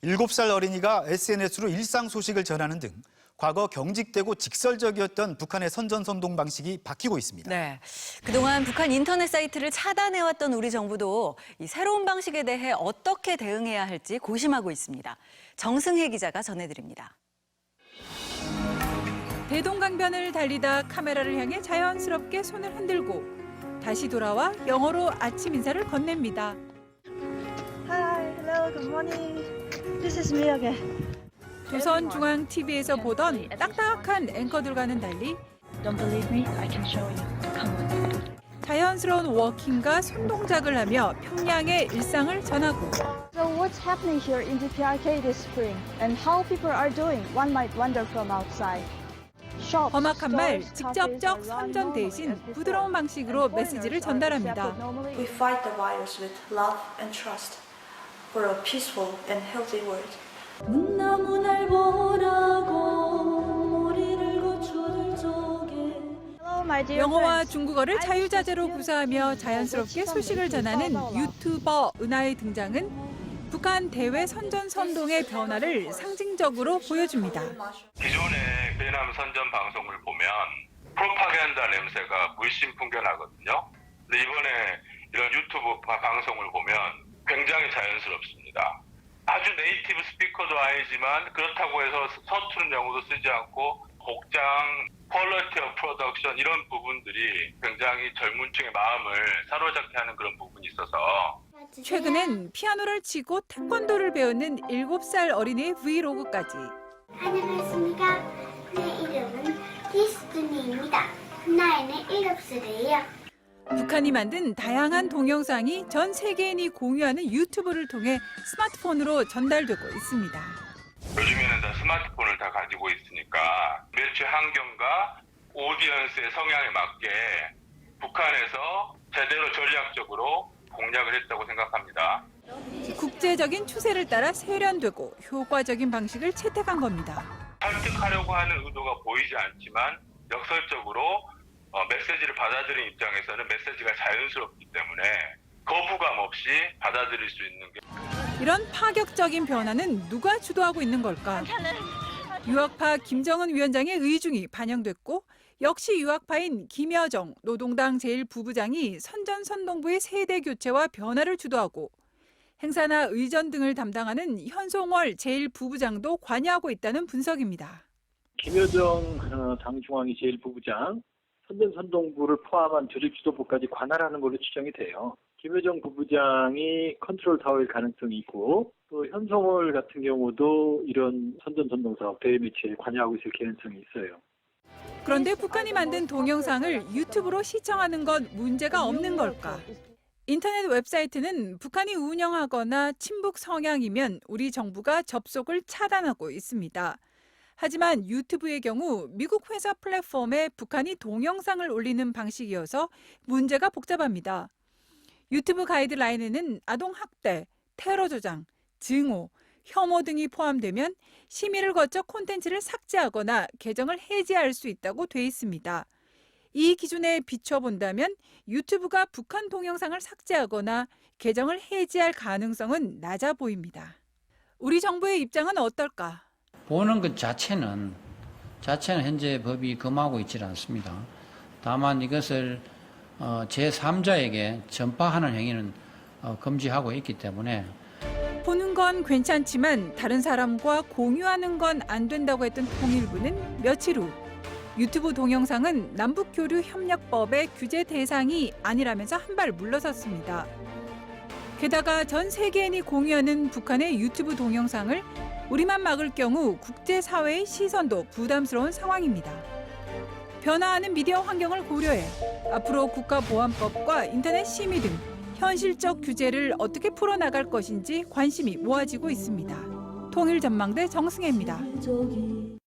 7살 어린이가 SNS로 일상 소식을 전하는 등 과거 경직되고 직설적이었던 북한의 선전선동 방식이 바뀌고 있습니다. 네, 그동안 북한 인터넷 사이트를 차단해왔던 우리 정부도 이 새로운 방식에 대해 어떻게 대응해야 할지 고심하고 있습니다. 정승혜 기자가 전해드립니다. 대동강변을 달리다 카메라를 향해 자연스럽게 손을 흔들고 다시 돌아와 영어로 아침 인사를 건넵니다. Hi, hello, good morning. This is me again. 조선중앙TV에서 보던 딱딱한 앵커들과는 달리 Don't believe me? I can show you. Come on. 자연스러운 워킹과 손동작을 하며 평양의 일상을 전하고 So what's happening here in the PRK this spring and how people are doing, one might wonder from outside. Shops, 험악한 말, stores, 직접적 cafes are run 선전 normally 대신 as before. 부드러운 방식으로 And 메시지를 foreigners are 전달합니다. accepted normally. We fight the virus with love and trust for a peaceful and healthy world. Hello, my dear 영어와 friends. 중국어를 I'm 자유자재로 just 구사하며 here 자연스럽게 to 소식을 speak 전하는 about 유튜버 은하의 등장은 북한 대외 선전선동의 변화를 상징적으로 보여줍니다. 기존의 베트남 선전 방송을 보면 프로파간다 냄새가 물씬 풍겨나거든요. 근데 이번에 이런 유튜브 방송을 보면 굉장히 자연스럽습니다. 아주 네이티브 스피커도 아니지만 그렇다고 해서 서투른 영어도 쓰지 않고 복장, 퀄리티 오브 프로덕션 이런 부분들이 굉장히 젊은 층의 마음을 사로잡게 하는 그런 부분이 있어서 최근엔 피아노를 치고 태권도를 배우는 7살 어린이의 브이로그까지. 안녕하십니까. 내 이름은 디스트니입니다. 나이는 7살이에요. 북한이 만든 다양한 동영상이 전 세계인이 공유하는 유튜브를 통해 스마트폰으로 전달되고 있습니다. 요즘에는 다 스마트폰을 다 가지고 있으니까 매체 환경과 오디언스의 성향에 맞게 북한에서 제대로 전략적으로 공략을 했다고 생각합니다. 국제적인 추세를 따라 세련되고 효과적인 방식을 채택한 겁니다. 설득하려고 하는 의도가 보이지 않지만 역설적으로 메시지를 받아들이는 입장에서는 메시지가 자연스럽기 때문에 거부감 없이 받아들일 수 있는 게 이런 파격적인 변화는 누가 주도하고 있는 걸까? 유학파 김정은 위원장의 의중이 반영됐고 역시 유학파인 김여정 노동당 제1부부장이 선전선동부의 세대 교체와 변화를 주도하고 행사나 의전 등을 담당하는 현송월 제1부부장도 관여하고 있다는 분석입니다. 김여정 당중앙위 제1부부장, 선전선동부를 포함한 조직지도부까지 관할하는 걸로 추정이 돼요. 김여정 부부장이 컨트롤 타워일 가능성이 있고 또 현성월 같은 경우도 이런 선전선동사업 대외 매체에 관여하고 있을 가능성이 있어요. 그런데 북한이 만든 동영상을 유튜브로 시청하는 건 문제가 없는 걸까? 인터넷 웹사이트는 북한이 운영하거나 친북 성향이면 우리 정부가 접속을 차단하고 있습니다. 하지만 유튜브의 경우 미국 회사 플랫폼에 북한이 동영상을 올리는 방식이어서 문제가 복잡합니다. 유튜브 가이드라인에는 아동 학대, 테러 조장, 증오, 혐오 등이 포함되면 심의를 거쳐 콘텐츠를 삭제하거나 계정을 해지할 수 있다고 돼 있습니다. 이 기준에 비춰본다면 유튜브가 북한 동영상을 삭제하거나 계정을 해지할 가능성은 낮아 보입니다. 우리 정부의 입장은 어떨까? 보는 것 자체는 현재 법이 금하고 있지 않습니다. 다만 이것을 제3자에게 전파하는 행위는 금지하고 있기 때문에 보는 건 괜찮지만 다른 사람과 공유하는 건 안 된다고 했던 통일부는 며칠 후 유튜브 동영상은 남북교류협력법의 규제 대상이 아니라면서 한 발 물러섰습니다. 게다가 전 세계인이 공유하는 북한의 유튜브 동영상을 우리만 막을 경우 국제사회의 시선도 부담스러운 상황입니다. 변화하는 미디어 환경을 고려해 앞으로 국가보안법과 인터넷 심의 등 현실적 규제를 어떻게 풀어나갈 것인지 관심이 모아지고 있습니다. 통일전망대 정승혜입니다.